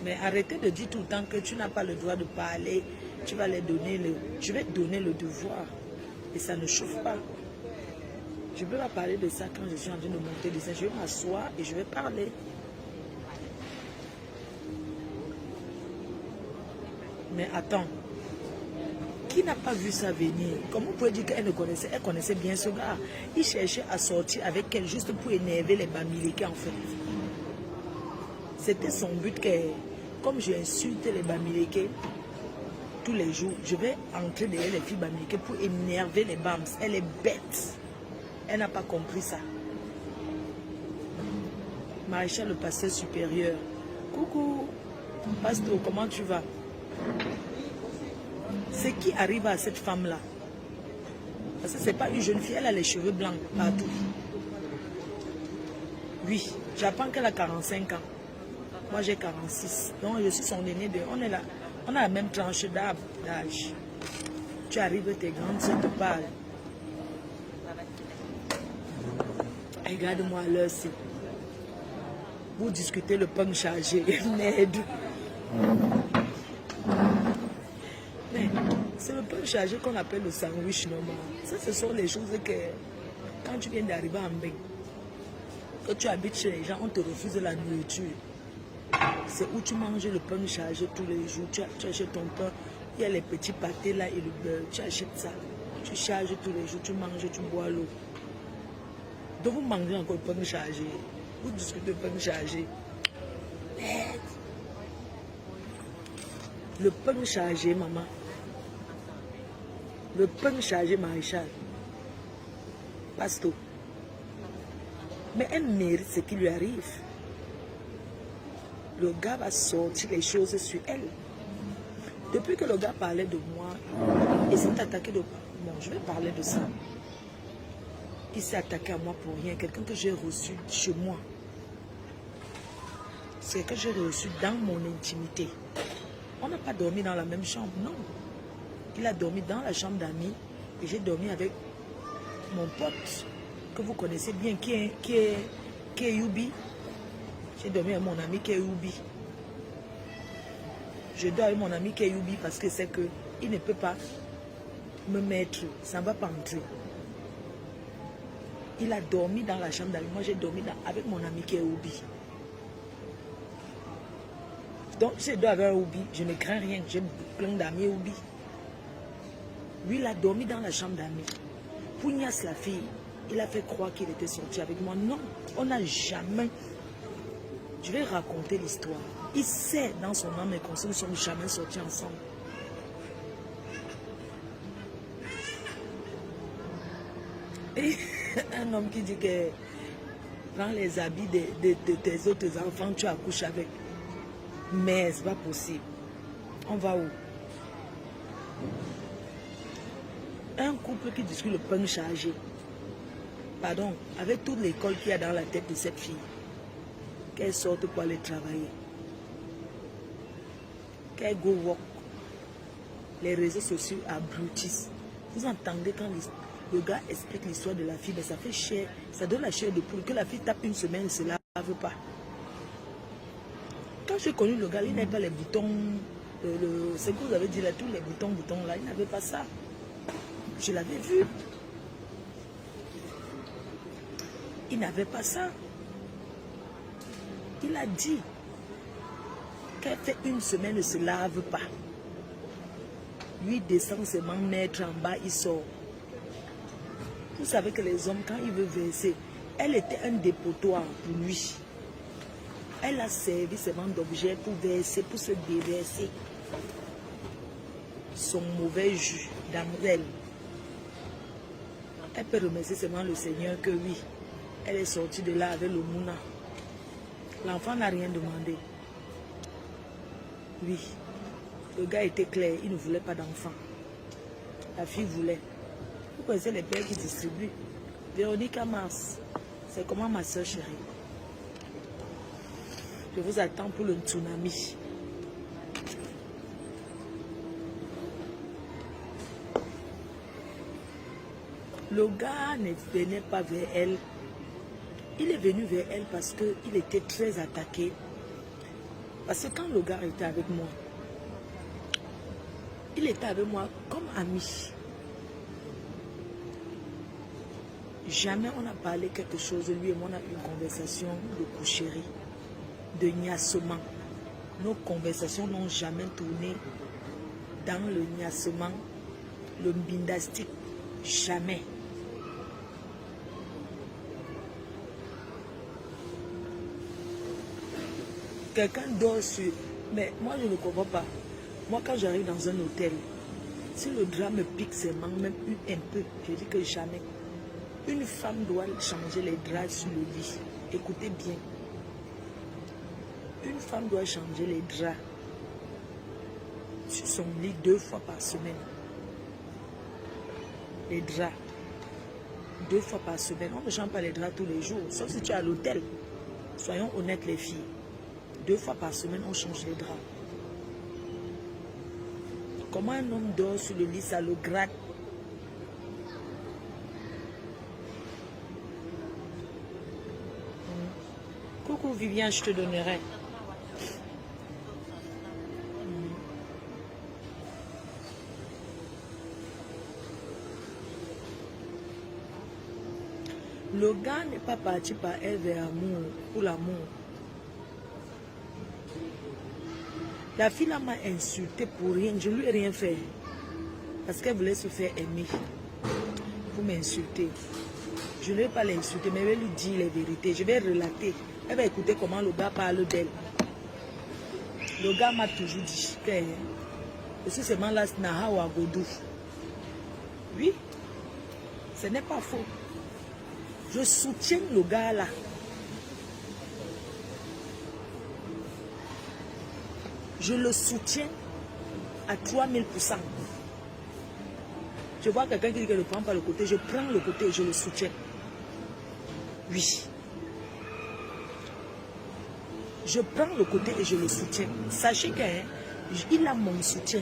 Mais arrêtez de dire tout le temps que tu n'as pas le droit de parler. Tu vas les donner je vais te donner le devoir. Et ça ne chauffe pas. Je ne peux pas parler de ça quand je suis en train de monter des scènes. Je vais m'asseoir et je vais parler. Mais attends. Qui n'a pas vu ça venir? Comment vous pouvez dire qu'elle connaissait bien ce gars? Il cherchait à sortir avec elle juste pour énerver les Bamileke en fait. C'était son but que, comme je insulte les Bamileke tous les jours, je vais entrer derrière les filles Bamileke pour énerver les Bams. Elle est bête. Elle n'a pas compris ça. Maréchal, le pasteur supérieur. Coucou, pasteur, comment tu vas? C'est qui arrive à cette femme-là? Parce que ce n'est pas une jeune fille, elle a les cheveux blancs partout. Oui, j'apprends qu'elle a 45 ans. Moi, j'ai 46. Donc, je suis son aîné. On a la même tranche d'âge. Tu arrives, tes grandes soeurs te parlent. Regarde-moi l'heure, c'est. Vous discutez le pain chargé. Merde. Mais c'est le pain chargé qu'on appelle le sandwich normal. Ça, ce sont les choses que, quand tu viens d'arriver en bain, quand tu habites chez les gens, on te refuse la nourriture. C'est où tu manges le pain chargé tous les jours. Tu achètes ton pain, il y a les petits pâtés là et le beurre. Tu achètes ça. Tu charges tous les jours, tu manges, tu bois l'eau. Donc vous mangez encore le pain chargé. Vous discutez le pain chargé. Merde. Le pain chargé, maman. Le pain chargé, maréchal. Pasto. Mais elle mérite ce qui lui arrive. Le gars va sortir les choses sur elle. Depuis que le gars parlait de moi, il s'est attaqué de... Bon, je vais parler de ça. Il s'est attaqué à moi pour rien. Quelqu'un que j'ai reçu chez moi. C'est que j'ai reçu dans mon intimité. On n'a pas dormi dans la même chambre, non. Il a dormi dans la chambre d'amis. Et j'ai dormi avec mon pote, que vous connaissez bien, qui est Yubi. J'ai dormi avec mon ami qui est Yubi. Je dors avec mon ami qui est Yubi parce que c'est que il ne peut pas me mettre, ça ne va pas entrer. Il a dormi dans la chambre d'amis. Moi, j'ai dormi avec mon ami qui est Yubi. Donc, si je dors avec un Yubi, je ne crains rien. J'ai plein d'amis Yubi. Lui, il a dormi dans la chambre d'amis. Pougnasse la fille, il a fait croire qu'il était sorti avec moi. Non, on n'a jamais... Je vais raconter l'histoire. Il sait dans son âme et conscience, nous ne sommes jamais sortis ensemble. Et un homme qui dit que prends les habits de tes autres enfants, tu accouches avec. Mais ce n'est pas possible. On va où? Un couple qui discute le pain chargé. Pardon, avec toute l'école qu'il y a dans la tête de cette fille. Qu'elle sorte pour aller travailler. Qu'elle go work. Les réseaux sociaux abrutissent. Vous entendez quand le gars explique l'histoire de la fille, mais ça fait cher. Ça donne la chair de poule. Que la fille tape une semaine, elle ne se lave pas. Quand j'ai connu le gars, il n'avait pas les boutons. Ce que vous avez dit là, tous les boutons là, il n'avait pas ça. Je l'avais vu. Il n'avait pas ça. Il a dit qu'elle fait une semaine, ne se lave pas. Lui descend seulement mettre en bas, il sort. Vous savez que les hommes, quand ils veulent verser, elle était un dépotoir pour lui. Elle a servi seulement d'objet pour verser, pour se déverser son mauvais jus d'amourelle. Elle peut remercier seulement le Seigneur que oui, elle est sortie de là avec le mouna. L'enfant n'a rien demandé. Oui, le gars était clair, il ne voulait pas d'enfant. La fille voulait. Vous connaissez les pères qui distribuent. Véronique Mars, c'est comment ma soeur chérie? Je vous attends pour le tsunami. Le gars ne venait pas vers elle. Il est venu vers elle parce qu'il était très attaqué. Parce que quand le gars était avec moi, il était avec moi comme ami. Jamais on a parlé quelque chose, lui et moi on a eu une conversation de coucherie, de gnassement. Nos conversations n'ont jamais tourné dans le gnassement, le mbindastique, jamais. Quelqu'un dort sur... Mais moi je ne comprends pas. Moi quand j'arrive dans un hôtel, si le drap me pique ses mains, même un peu, je dis que jamais. Une femme doit changer les draps sur le lit. Écoutez bien. Une femme doit changer les draps sur son lit 2 fois par semaine. Les draps. 2 fois par semaine. On ne change pas les draps tous les jours. Sauf si tu es à l'hôtel. Soyons honnêtes les filles. 2 fois par semaine, on change les draps. Comment un homme dort sur le lit, ça le gratte. Coucou Viviane, je te donnerai. Le gars n'est pas parti par elle vers l'amour, pour l'amour. La fille là m'a insulté pour rien, je ne lui ai rien fait. Parce qu'elle voulait se faire aimer. Pour m'insulter. Je ne vais pas l'insulter, mais je vais lui dire les vérités. Je vais relater. Elle va écouter comment le gars parle d'elle. Le gars m'a toujours dit que aussi c'est là Naha ou Agodou. Oui, ce n'est pas faux. Je soutiens le gars là. Je le soutiens à 3000%. Je vois quelqu'un qui dit que je ne prends pas le côté. Je prends le côté et je le soutiens. Oui. Je prends le côté et je le soutiens. Sachez qu'il a mon soutien.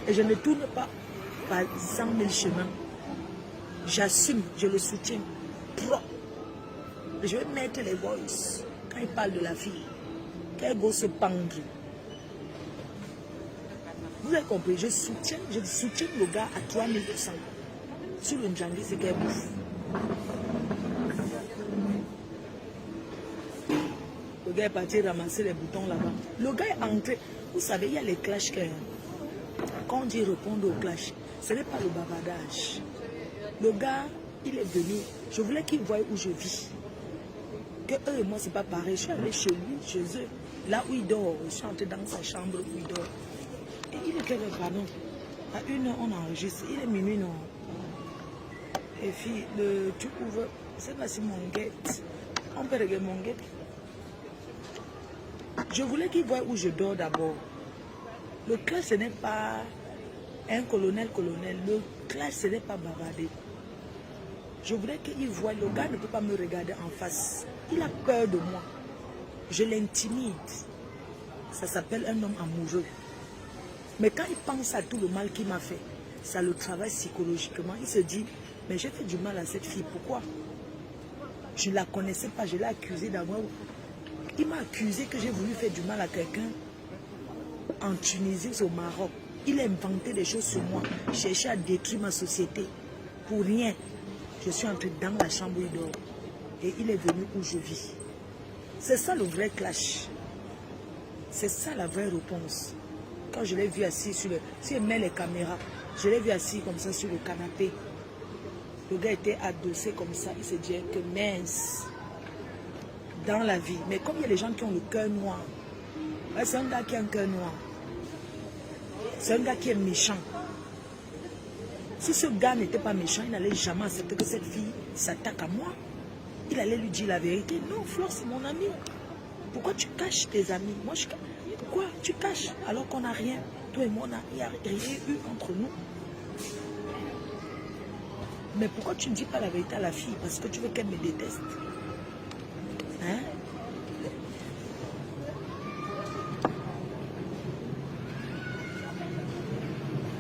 Et je ne tourne pas par 100 000 chemins. J'assume, je le soutiens. Je vais mettre les voices quand il parle de la fille. Qu'elle va se pendre. Vous avez compris, je soutiens le gars à 3000%. Sur le Ndjangi, c'est qu'elle bouffe. Le gars est parti ramasser les boutons là-bas. Le gars est entré. Vous savez, il y a les clashs. Quand on dit répondre au clash, ce n'est pas le bavardage. Le gars, il est venu. Je voulais qu'il voie où je vis. Que eux et moi, c'est pas pareil. Je suis allée chez lui, chez eux. Là où il dort. Je suis entrée dans sa chambre où il dort. Et il est quelle heure, pardon? À 1h, on enregistre. Il est minuit, non? Et puis, tu ouvres. C'est pas si mon guette. On peut regarder mon guette. Je voulais qu'il voie où je dors d'abord. Le clash, ce n'est pas un colonel. Le clash, ce n'est pas bavarder. Je voulais qu'il voie. Le gars ne peut pas me regarder en face. Il a peur de moi. Je l'intimide. Ça s'appelle un homme amoureux. Mais quand il pense à tout le mal qu'il m'a fait, ça le travaille psychologiquement. Il se dit, mais j'ai fait du mal à cette fille. Pourquoi? Je ne la connaissais pas. Je l'ai accusée d'avoir... Il m'a accusé que j'ai voulu faire du mal à quelqu'un en Tunisie ou au Maroc. Il a inventé des choses sur moi. Cherché à détruire ma société. Pour rien. Je suis entrée dans la chambre où il dort. Et il est venu où je vis. C'est ça le vrai clash. C'est ça la vraie réponse. Quand je l'ai vu assis sur le... Si il met les caméras, je l'ai vu assis comme ça sur le canapé. Le gars était adossé comme ça. Il se disait que mince. Dans la vie. Mais comme il y a des gens qui ont le cœur noir. C'est un gars qui a un cœur noir. C'est un gars qui est méchant. Si ce gars n'était pas méchant, il n'allait jamais accepter que cette fille s'attaque à moi. Il allait lui dire la vérité. Non, Flore, c'est mon ami. Pourquoi tu caches tes amis? Moi, je... Pourquoi tu caches alors qu'on n'a rien? Toi et moi, il n'y a rien eu entre nous. Mais pourquoi tu ne dis pas la vérité à la fille? Parce que tu veux qu'elle me déteste. Hein?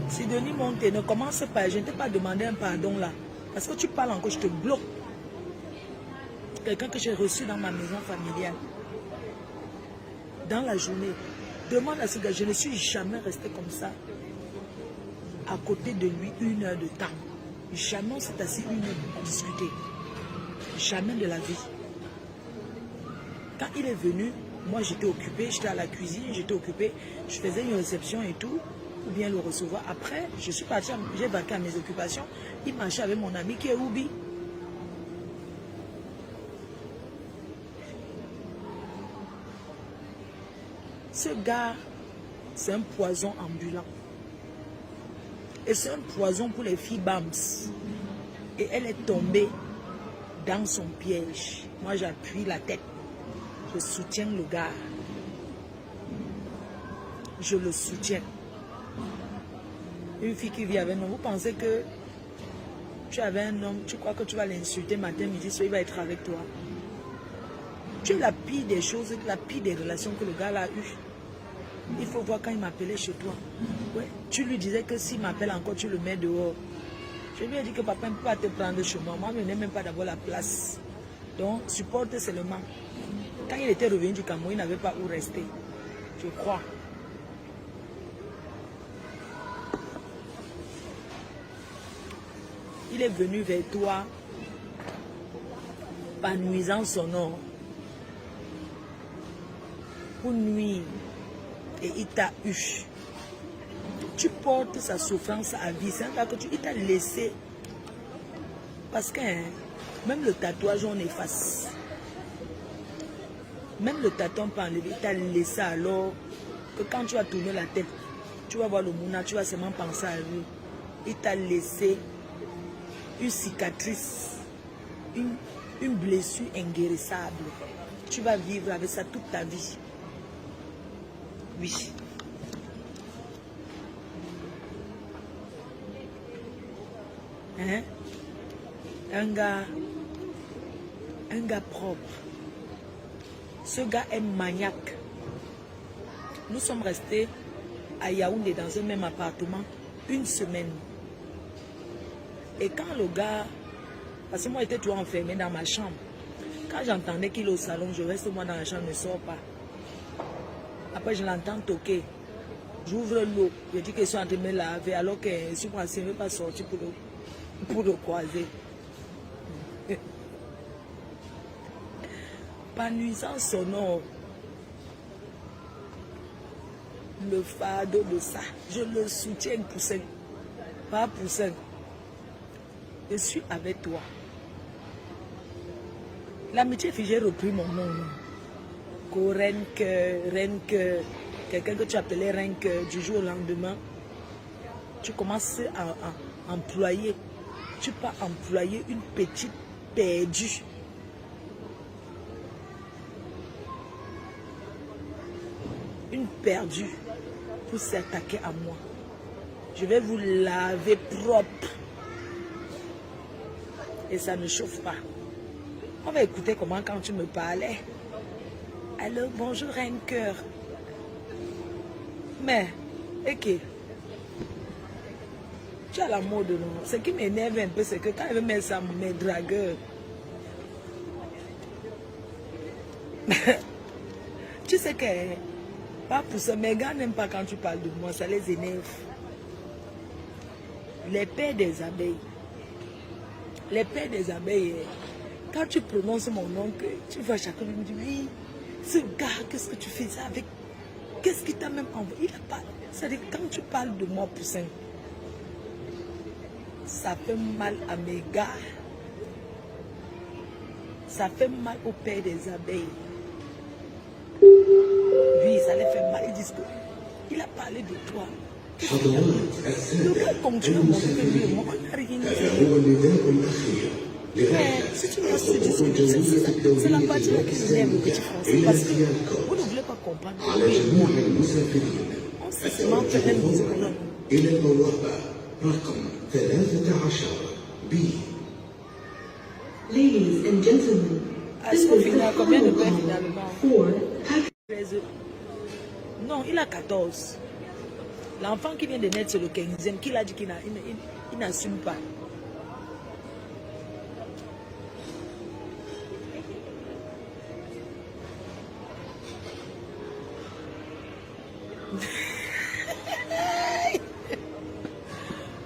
Si Denis monte, ne commence pas. Je ne t'ai pas demandé un pardon là. Parce que tu parles encore, je te bloque. Quelqu'un que j'ai reçu dans ma maison familiale. dans la journée. Demande à ce gars, je ne suis jamais resté comme ça à côté de lui 1 heure de temps. Jamais on s'est assis 1 heure à discuter. Jamais de la vie. Quand il est venu, moi j'étais occupée, j'étais à la cuisine, j'étais occupée, je faisais une réception et tout, ou bien le recevoir. Après, je suis partie, j'ai vaqué à mes occupations. Il marchait avec mon ami qui est Ruby. Ce gars, c'est un poison ambulant. Et c'est un poison pour les filles BAMS. Et elle est tombée dans son piège. Moi, j'appuie la tête. Je soutiens le gars. Je le soutiens. Une fille qui vit avec nous, vous pensez que tu avais un homme, tu crois que tu vas l'insulter matin, midi, soir, il va être avec toi. Tu es la pire des choses, la pire des relations que le gars a eues. Il faut voir quand il m'appelait chez toi. Ouais. Tu lui disais que s'il m'appelle encore, tu le mets dehors. Je lui ai dit que papa ne peut pas te prendre chez moi. Moi, je n'ai même pas d'abord la place. Donc, supporte seulement. Quand il était revenu du Cameroun, il n'avait pas où rester. Je crois. Il est venu vers toi par nuisance sonore. Pour nuire. Et il t'a eu. Tu portes sa souffrance à vie. C'est un gars que il t'a laissé. Parce que même le tatouage, on efface. Même le tatouage, on peut enlever. Il t'a laissé alors que quand tu vas tourner la tête, tu vas voir le mouna, tu vas seulement penser à lui. Il t'a laissé une cicatrice, une blessure inguérissable. Tu vas vivre avec ça toute ta vie. Oui. Hein? Un gars propre. Ce gars est maniaque. Nous sommes restés à Yaoundé dans un même appartement 1 semaine. Et quand le gars, parce que moi j'étais toujours enfermée dans ma chambre, quand j'entendais qu'il est au salon, je reste moi dans la chambre, je ne sors pas. Après je l'entends toquer. J'ouvre l'eau, je dis qu'ils sont en train de me laver alors que je suis ne veux pas sortir pour le croiser. Par nuisance sonore, le fardeau de ça, je le soutiens Poussin, pas Poussin. Je suis avec toi. L'amitié fille, j'ai repris mon nom. Renke, quelqu'un que tu appelais Renke du jour au lendemain. Tu commences à employer. Tu peux employer une petite perdue. Une perdue pour s'attaquer à moi. Je vais vous laver propre. Et ça ne chauffe pas. On va écouter comment quand tu me parlais. Allô, bonjour, un cœur. Mais, ok. Tu as la mode, non? Ce qui m'énerve un peu, c'est que quand elle veut mettre ça, mes dragueurs. Tu sais que, pas pour ça, mes gars n'aiment pas quand tu parles de moi, ça les énerve. Les pères des abeilles. Les pères des abeilles, quand tu prononces mon nom, tu vois chacun me dit, oui, ce gars, qu'est-ce que tu fais ça avec? Qu'est-ce qui t'a même envoyé? Il a pas. C'est-à-dire, quand tu parles de moi, Poussin, ça fait mal à mes gars. Ça fait mal au père des abeilles. Oui, ça les fait mal. Ils disent qu'il a parlé de toi. Le gars continue à montrer que lui et moi, on n'a rien dit. Mais si tu me ce discours, c'est la partie là qui m'aime, le petit français. Parce que vous ne voulez pas comprendre. Lui et moi, on s'est seulement fait un musique. Ladies and gentlemen, Est-ce qu'on finit à combien de points finalement? 13. Non, il a 14. L'enfant qui vient de naître, c'est le 15e, qu'il a dit qu'il n'assume pas.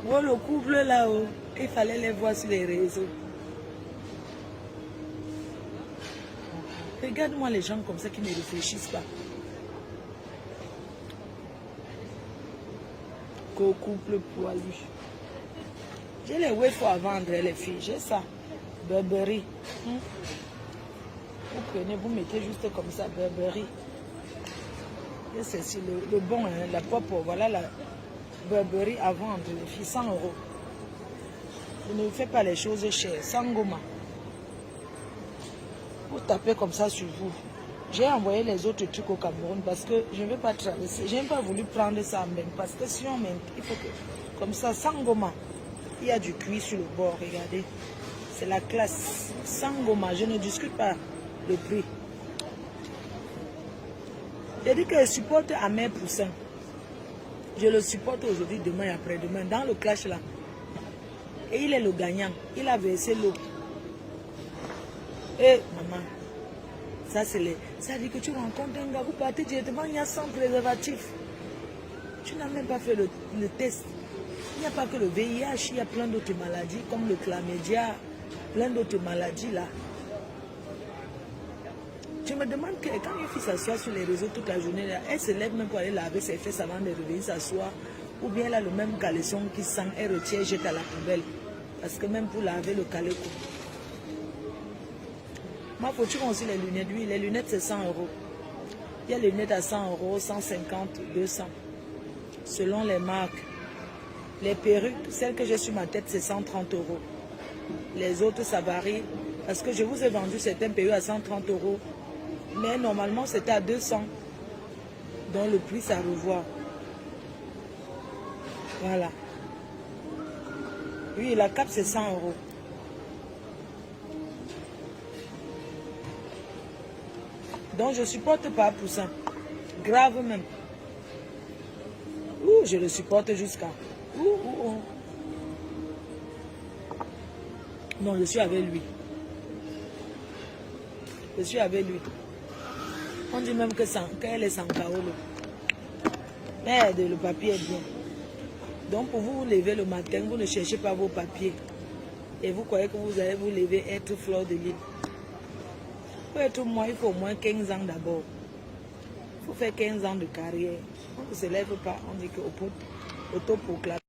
Oh, le couple là-haut, il fallait les voir sur les réseaux. Regarde-moi les gens comme ça qui ne réfléchissent pas. Qu'au couple poilu. J'ai les wafers à vendre, les filles. J'ai ça. Burberry. Vous prenez, vous mettez juste comme ça, Burberry. Et c'est le bon, hein, la pop, voilà la Burberry à vendre, les filles, 100 euros. Je ne fais pas les choses chères, Sangoma. Vous tapez comme ça sur vous. J'ai envoyé les autres trucs au Cameroun parce que je ne veux pas traverser. Je n'ai pas voulu prendre ça même parce que si on même, il faut que, comme ça, Sangoma, il y a du cuir sur le bord, regardez. C'est la classe. Sangoma, je ne discute pas le prix. J'ai dit que je supporte Amer Poussin. Je le supporte aujourd'hui, demain et après-demain, dans le clash là. Et il est le gagnant. Il a versé l'eau. Et maman, ça c'est les... Ça dit que tu rencontres un gars, vous partez directement, il y a 100 préservatifs. Tu n'as même pas fait le test. Il n'y a pas que le VIH, il y a plein d'autres maladies, comme le chlamydia, plein d'autres maladies là. Je me demande que quand une fille s'assoit sur les réseaux toute la journée, là, elle se lève même pour aller laver ses fesses avant de revenir s'asseoir. Ou bien elle a le même caleçon qui sent, elle retient, jette à la poubelle. Parce que même pour laver le caleçon. Moi, faut-tu aussi les lunettes? Oui, les lunettes c'est 100 euros. Il y a les lunettes à 100 euros, 150, 200. Selon les marques. Les perruques, celles que j'ai sur ma tête, c'est 130 euros. Les autres, ça varie. Parce que je vous ai vendu certaines perruques à 130 euros. Mais normalement, c'était à 200. Donc le prix, ça revoit. Voilà. Oui, la cape, c'est 100 euros. Donc je ne supporte pas Poussin. Grave même. Ouh, je le supporte jusqu'à... Non, je suis avec lui. Je suis avec lui. On dit même qu'elle est sans Kaolo. Mais le papier est bien. Donc pour vous lever le matin, vous ne cherchez pas vos papiers. Et vous croyez que vous allez vous lever être fleur de l'île. Pour être moi, il faut au moins 15 ans d'abord. Il faut faire 15 ans de carrière. On ne se lève pas, on dit qu'autoproclamé.